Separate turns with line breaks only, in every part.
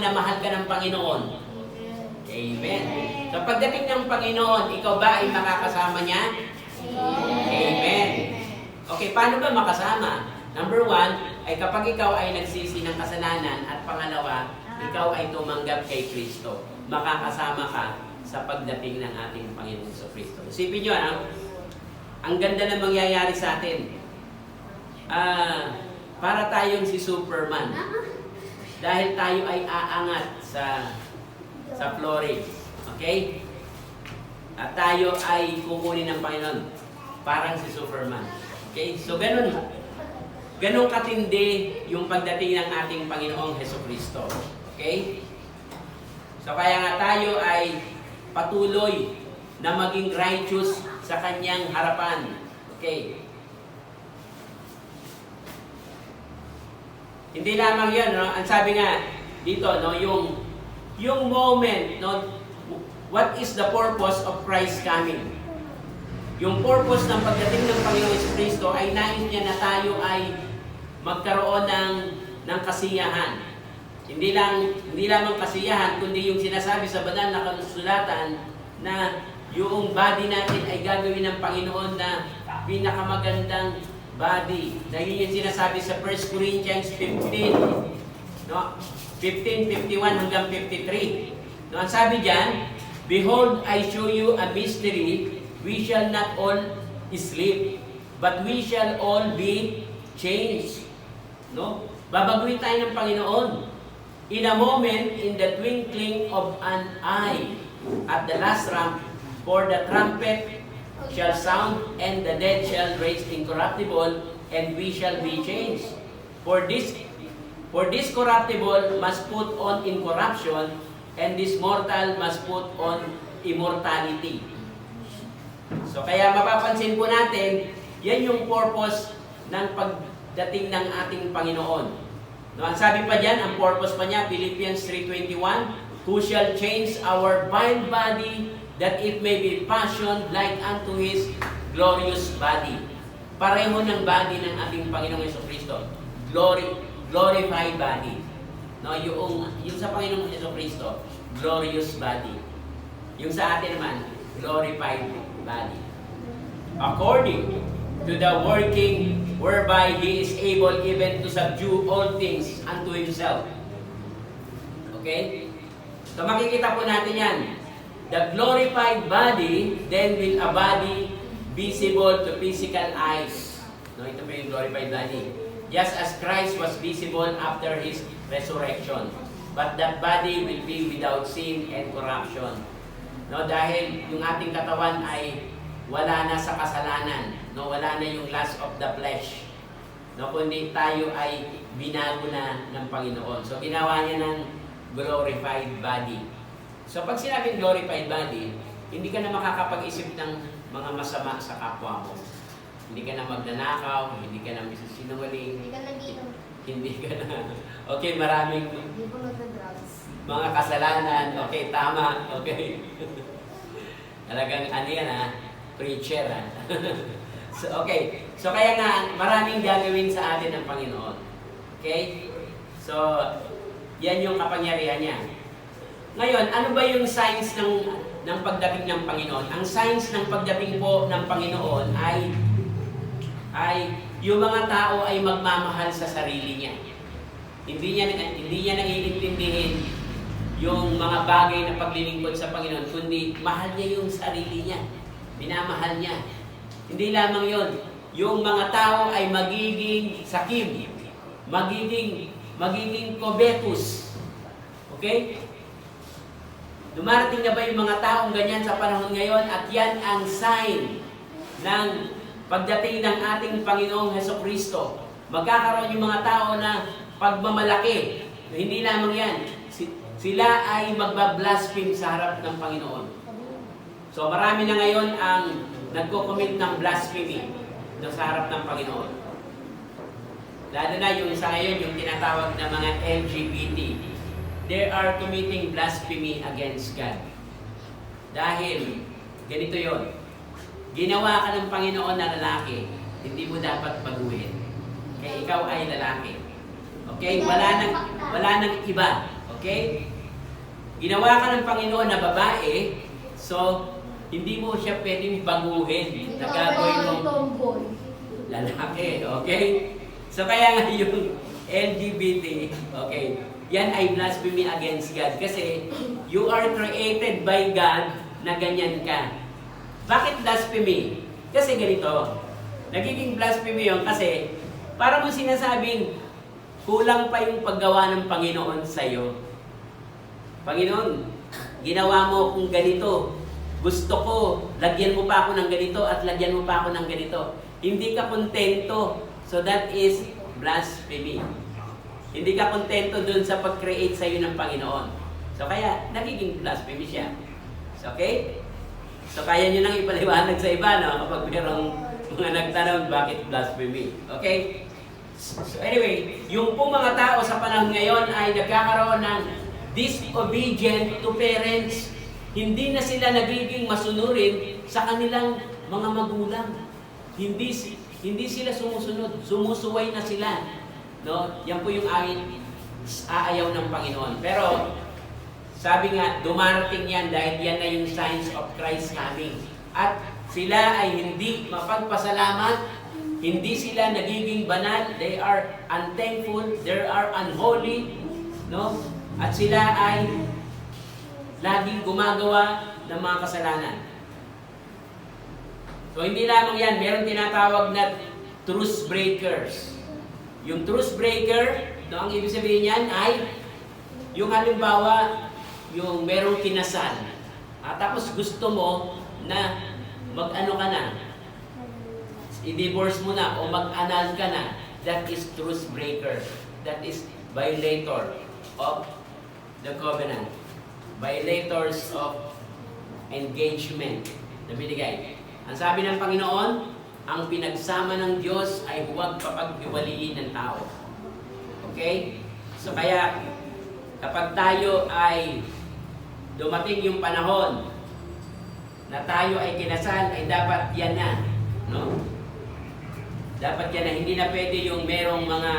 na mahal ka ng Panginoon. Amen. So pagdating ng Panginoon, ikaw ba ay makakasama niya? Amen. Okay, paano ba makasama? Number one, ay kapag ikaw ay nagsisi ng kasalanan at pangalawa, ikaw ay tumanggap kay Kristo. Makakasama ka sa pagdating ng ating Panginoon sa Kristo. Isipin nyo, ang ganda na mangyayari sa atin. Para tayong si Superman. Dahil tayo ay aangat sa Florida. Okay? At tayo ay kukunin ng Panginoon. Parang si Superman. Okay? So, ganun katindi yung pagdating ng ating Panginoong Hesukristo. Okay? So, kaya nga tayo ay patuloy na maging righteous sa Kanyang harapan. Okay? Hindi lamang yun, no? Ang sabi nga dito, no, yung moment, no, what is the purpose of Christ coming? Yung purpose ng pagdating ng Panginoon Kristo ay nais niya na tayo ay magkaroon ng kasiyahan. Hindi lamang kasiyahan, kundi yung sinasabi sa banal na kasulatan na yung body natin ay gagawin ng Panginoon na pinakamagandang body. Na yun yung sinasabi sa 1 Corinthians 15, no? 15:51 hanggang 53. No, ang sabi diyan, "Behold, I show you a mystery, we shall not all sleep, but we shall all be changed." No? Babaguhin tayo ng Panginoon. In a moment, in the twinkling of an eye, at the last trump, for the trumpet shall sound, and the dead shall raise incorruptible, and we shall be changed. For this corruptible must put on incorruption, and this mortal must put on immortality. So kaya mapapansin po natin, yan yung purpose ng pagdating ng ating Panginoon. No, ang sabi pa diyan, ang purpose pa niya, Philippians 3:21, "Who shall change our vile body, that it may be fashioned like unto His glorious body." Pareho ng body ng ating Panginoong Jesucristo. Glorified body. No, yung sa Panginoong Jesucristo, glorious body. Yung sa atin naman, glorified body. According to the working whereby He is able even to subdue all things unto Himself. Okay? So makikita po natin yan. The glorified body, then will a body visible to physical eyes. No, ito po yung glorified body. Just as Christ was visible after His resurrection. But that body will be without sin and corruption. No, dahil yung ating katawan ay wala na sa kasalanan. No, wala na yung lust of the flesh. No, kundi tayo ay binago na ng Panginoon. So ginawa niya ng glorified body. So pag sinabing glorified body, hindi ka na makakapag-isip ng mga masama sa kapwa mo. Hindi ka na magnanakaw, hindi ka na sinungaling.
Hindi ka nag-inom.
Hindi ka na. Okay, maraming
Hindi po nag-drugs.
mga kasalanan. Okay, tama. Okay. Talagang ano yan preacher So, okay. So kaya nga, maraming gagawin sa atin ng Panginoon. Okay? So, yan yung kapangyarihan niya. Ngayon, ano ba yung signs ng pagdating ng Panginoon? Ang signs ng pagdating po ng Panginoon ay yung mga tao ay magmamahal sa sarili niya. Hindi niya naiintindihin yung mga bagay na paglilingkod sa Panginoon, kundi mahal niya yung sarili niya. Minamahal niya. Hindi lamang yon. Yung mga tao ay magiging sakim, magiging kobetus. Okay? Dumarating na ba yung mga taong ganyan sa panahon ngayon? At yan ang sign ng pagdating ng ating Panginoong Hesukristo. Magkakaroon yung mga tao na pagmamalaki. Hindi lamang yan. Sila ay magbablaspheme sa harap ng Panginoon. So marami na ngayon ang nagko-commit ng blasphemy sa harap ng Panginoon. Lalo na yung sa ngayon, yung tinatawag na mga LGBT. They are committing blasphemy against God. Dahil, ganito yon. Ginawa ka ng Panginoon na lalaki, hindi mo dapat baguhin. Kaya ikaw ay lalaki. Okay? Wala nang iba. Okay? Ginawa ka ng Panginoon na babae, so hindi mo siya pwedeng baguhin na gagawin mo
tomboy.
lalaki. Okay? So kaya nga yung LGBT, okay, yan ay blasphemy against God kasi you are created by God na ganyan ka. Bakit blasphemy? Kasi ganito, nagiging blasphemy yun kasi para mo sinasabing kulang pa yung paggawa ng Panginoon sa'yo. Panginoon, ginawa mo kung ganito. Gusto ko, lagyan mo pa ako ng ganito at lagyan mo pa ako ng ganito. Hindi ka kontento. So that is blasphemy. Hindi ka kontento dun sa pag-create sa'yo ng Panginoon. So kaya, nagiging blasphemy siya. So, okay? So kaya nyo nang ipaliwanag sa iba, no? Kapag mayroong mga nagtanong, bakit blasphemy? Okay? So anyway, yung po mga tao sa panahon ngayon ay nagkakaroon ng disobedient to parents. Hindi na sila nagiging masunurin sa kanilang mga magulang. Hindi sila sumusunod, sumusuway na sila. No? Yan po yung aayaw ng Panginoon. Pero sabi nga, dumarating yan dahil yan na yung signs of Christ coming. At sila ay hindi mapagpasalamat, hindi sila nagiging banal, they are unthankful, they are unholy, no? At sila ay laging gumagawa ng mga kasalanan. So hindi lamang yan, meron tinatawag na truce breakers. Yung truce breaker, no, ang ibig sabihin niyan ay yung halimbawa, yung merong kinasal. At tapos gusto mo na mag-ano ka na, i-divorce mo na o mag-anal ka na, that is truce breaker. That is violator of the covenant. Violators of engagement na binigay. Ang sabi ng Panginoon, ang pinagsama ng Diyos ay huwag papaghiwalayin ng tao. Okay? So kaya, kapag tayo ay dumating yung panahon na tayo ay kinasal, ay dapat yan na. No? Dapat yan na. Hindi na pwede yung merong mga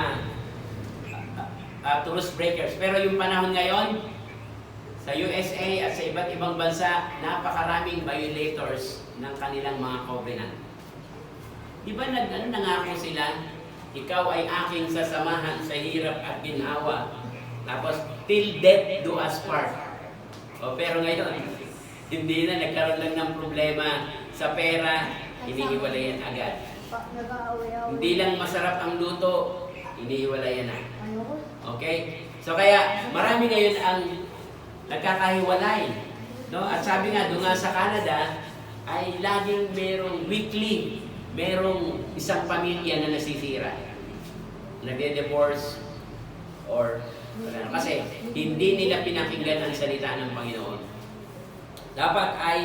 truce breakers. Pero yung panahon ngayon, sa USA at sa iba't ibang bansa, napakaraming violators ng kanilang mga covenant. Di ba nangako sila, ikaw ay aking sasamahan sa hirap at ginhawa. Tapos, till death do us part. O, pero ngayon, hindi na, nagkaroon lang ng problema sa pera, inihiwalayan agad. Hindi lang masarap ang luto, inihiwalayan na. Okay? So kaya, marami ngayon ang nagkakahiwalay. No? At sabi nga, doon nga sa Canada, ay laging merong weekly, merong isang pamilya na nasisira. Nagde-divorce or kasi hindi nila pinakinggan ang salita ng Panginoon. Dapat ay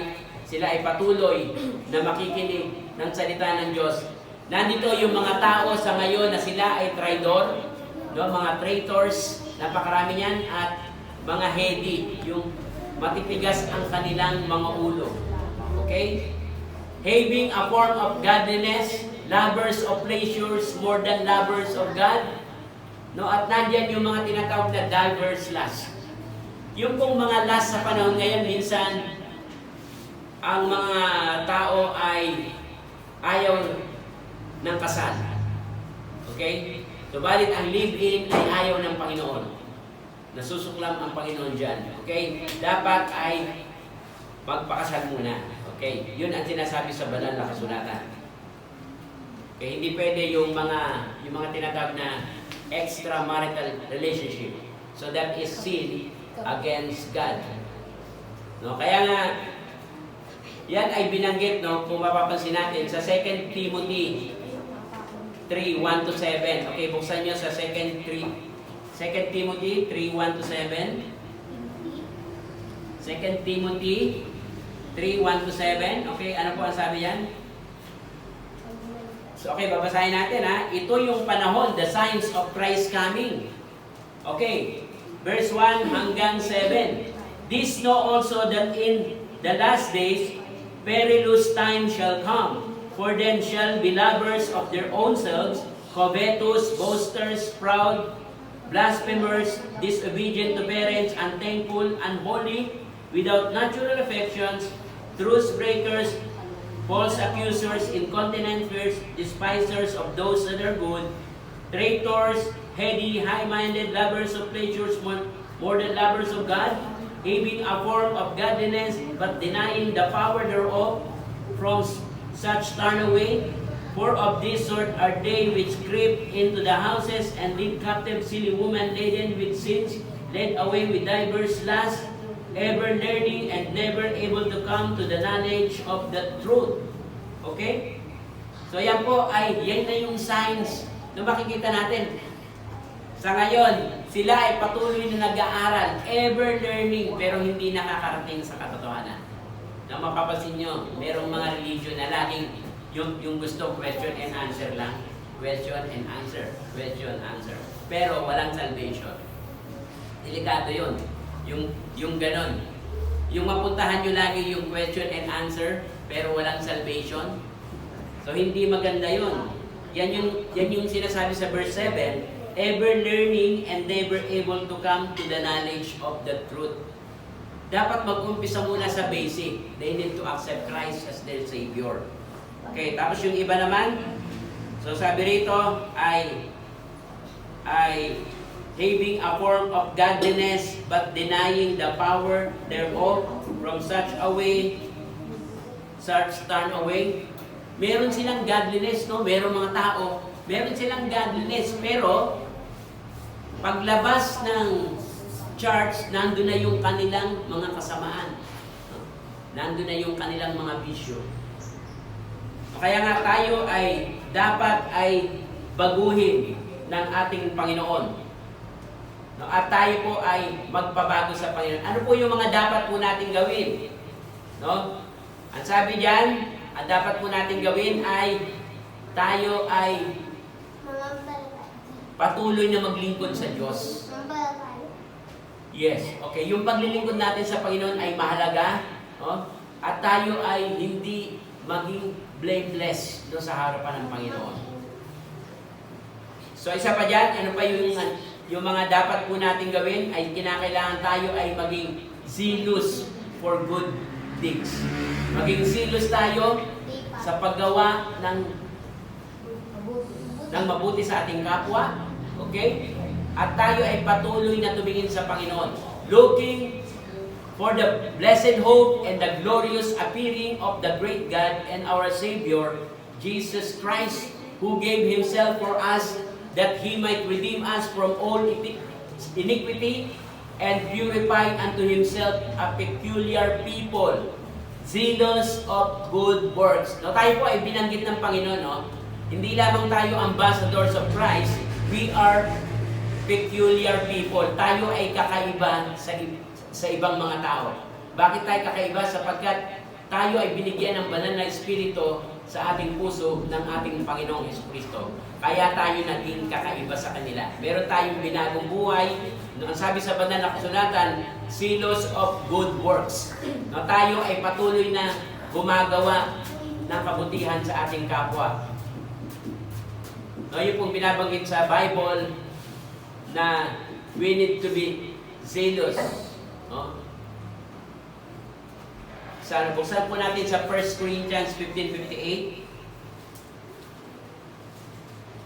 sila ay patuloy na makikinig ng salita ng Diyos. Nandito yung mga tao sa ngayon na sila ay traidor, no? Mga traitors, napakarami yan, at mga heady, yung matitigas ang kanilang mga ulo. Okay? Having a form of godliness, lovers of pleasures more than lovers of God. No, at nandiyan yung mga tinatawag na diverse lust. Yung pong mga lust sa panahon ngayon, minsan, ang mga tao ay ayaw ng kasal. Okay? Subalit ang live-in ay ayaw ng Panginoon. Nasusuklam ang Panginoon dyan. Okay? Dapat ay magpakasal muna. Okay? Yun ang sinasabi sa banal na kasulatan. Okay? Hindi pwede yung mga tinatawag na extramarital relationship. So that is sin against God. No? Kaya nga, yan ay binanggit, no? Kung mapapansin natin sa 2 Timothy 3:1-7. Okay, buksan nyo sa 2 Timothy 3:1-7. 2 Timothy 3:1-7. Okay, ano po ang sabi yan? So, okay, babasahin natin ha. Ito yung panahon, the signs of Christ coming. Okay, verse 1 hanggang 7. This know also that in the last days, perilous times shall come. For then shall be lovers of their own selves, covetous, boasters, proud, blasphemers, disobedient to parents, unthankful, unholy, without natural affections, truce breakers, false accusers, incontinent, fierce, despisers of those that are good, traitors, heady, high-minded, lovers of pleasures more than lovers of God, having a form of godliness, but denying the power thereof. From such turn away. For of this sort are they which creep into the houses and lead captive silly women laden with sins, led away with divers lusts, ever learning and never able to come to the knowledge of the truth. Okay? So yan na yung signs na makikita natin. Sa ngayon, sila ay patuloy na nag-aaral, ever learning, pero hindi nakakarating sa katotohanan. Na mapapansin nyo, merong mga religion na laging yung gusto question and answer lang. Question and answer. Question, answer. Pero walang salvation. Delikado yun. Yung ganon. Yung mapuntahan nyo lagi yung question and answer, pero walang salvation. So hindi maganda yun. Yan yung sinasabi sa verse 7, ever learning and never able to come to the knowledge of the truth. Dapat mag-umpisa muna sa basic. They need to accept Christ as their Savior. Okay, tapos yung iba naman, so sabi rito ay having a form of godliness but denying the power thereof. From such turn away. Meron silang godliness, no? Meron mga tao, meron silang godliness, pero paglabas ng church, nandun na yung kanilang mga kasamaan. Nandun na yung kanilang mga bisyo. Kaya nga tayo ay dapat ay baguhin ng ating Panginoon. At tayo po ay magpabago sa Panginoon. Ano po yung mga dapat po natin gawin? No? Ang sabi diyan, ang dapat po natin gawin ay tayo ay patuloy na maglingkod sa Diyos. Yes, okay. Yung paglilingkod natin sa Panginoon ay mahalaga, no? At tayo ay hindi maging blameless do sa harapan ng Panginoon. So isa pa dyan, ano pa yung mga dapat po natin gawin ay kinakailangan tayo ay maging zealous for good deeds. Maging zealous tayo sa paggawa ng mabuti sa ating kapwa. Okay? At tayo ay patuloy na tumingin sa Panginoon, looking for the blessed hope and the glorious appearing of the great God and our Savior, Jesus Christ, who gave Himself for us, that He might redeem us from all iniquity and purify unto Himself a peculiar people, zealous of good works. No, tayo po ay binanggit ng Panginoon, no? Hindi lamang tayo ambassadors of Christ, we are peculiar people. Tayo ay kakaiba sa ibang mga tao. Bakit tayo kakaiba? Sapagkat tayo ay binigyan ng banal na Espiritu sa ating puso ng ating Panginoong Jesucristo. Kaya tayo naging kakaiba sa kanila. Meron tayong binagong buhay. Ang sabi sa banal na kasulatan, zealous of good works. No, tayo ay patuloy na gumagawa ng kabutihan sa ating kapwa. No, yun pong binabanggit sa Bible na we need to be zealous. No? Sana buksan po natin sa 1 Corinthians 15:58.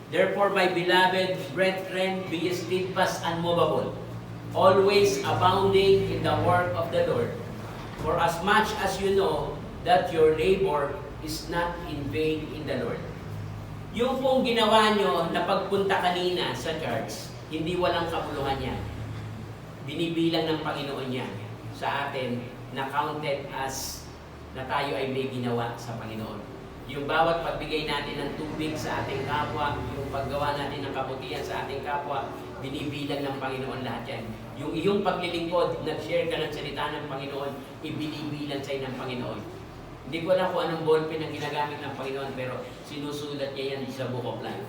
Therefore, my beloved brethren, be steadfast, unmovable, always abounding in the work of the Lord. For as much as you know that your labor is not in vain in the Lord. Yung pong ginawa nyo na pagpunta kanina sa church, hindi walang kabuluhan yan. Binibilang ng Panginoon yan sa atin na counted as na tayo ay may ginawa sa Panginoon. Yung bawat pagbigay natin ng tubig sa ating kapwa, yung paggawa natin ng kabutihan sa ating kapwa, binibilang ng Panginoon lahat yan. Yung iyong paglilingkod, nag-share ka ng salita ng Panginoon, ibinibilang sa'yo ng Panginoon. Hindi ko alam kung anong ballpen ang ginagamit ng Panginoon, pero sinusulat niya yan sa Book of Life.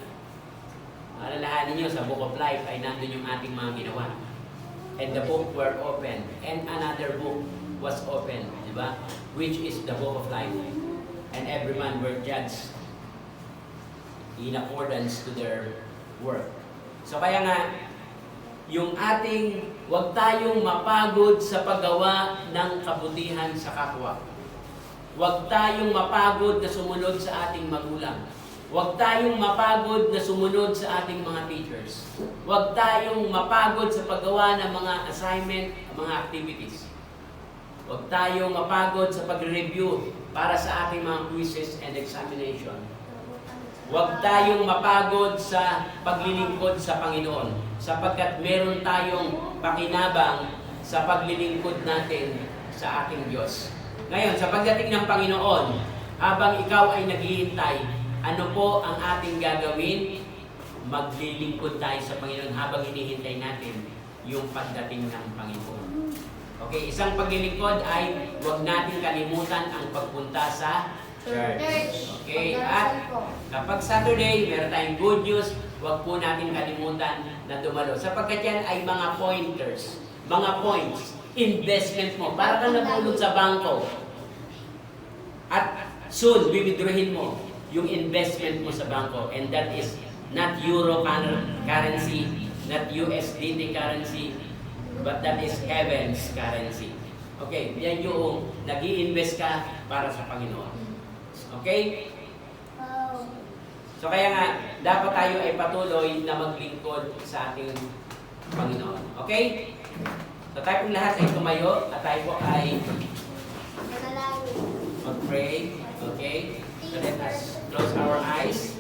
Alalahanin niyo, sa Book of Life ay nandun yung ating mga ginawa. And the book were opened, and another book was opened, di ba? Which is the Book of Life. And every man were judged in accordance to their work. So kaya nga, yung wag tayong mapagod sa paggawa ng kabutihan sa kapwa. Huwag tayong mapagod na sumunod sa ating magulang. Huwag tayong mapagod na sumunod sa ating mga teachers. Huwag tayong mapagod sa paggawa ng mga assignment, mga activities. Huwag tayong mapagod sa pag-review para sa ating mga quizzes and examination. Huwag tayong mapagod sa paglilingkod sa Panginoon sapagkat meron tayong pakinabang sa paglilingkod natin sa ating Diyos. Ngayon, sa pagdating ng Panginoon, habang ikaw ay naghihintay, ano po ang ating gagawin? Maglilingkod tayo sa Panginoon habang hinihintay natin yung pagdating ng Panginoon. Okay, isang paglilingkod ay huwag natin kalimutan ang pagpunta sa church. Okay, at kapag Saturday, meron tayong good news, huwag po natin kalimutan na dumalo. Sapagkat yan ay mga pointers, mga points, investment mo. Para kang nagulog sa bangko. At soon, withdrawin mo yung investment mo sa bangko. And that is not Euro currency, not USDT currency, but that is heaven's currency. Okay, yan yung nag-i-invest ka para sa Panginoon. Okay? So kaya nga, dapat tayo ay patuloy na maglingkod sa ating Panginoon. Okay? So tayo pong lahat ay tumayo at tayo po ay mag-pray. Okay? So let us close our eyes.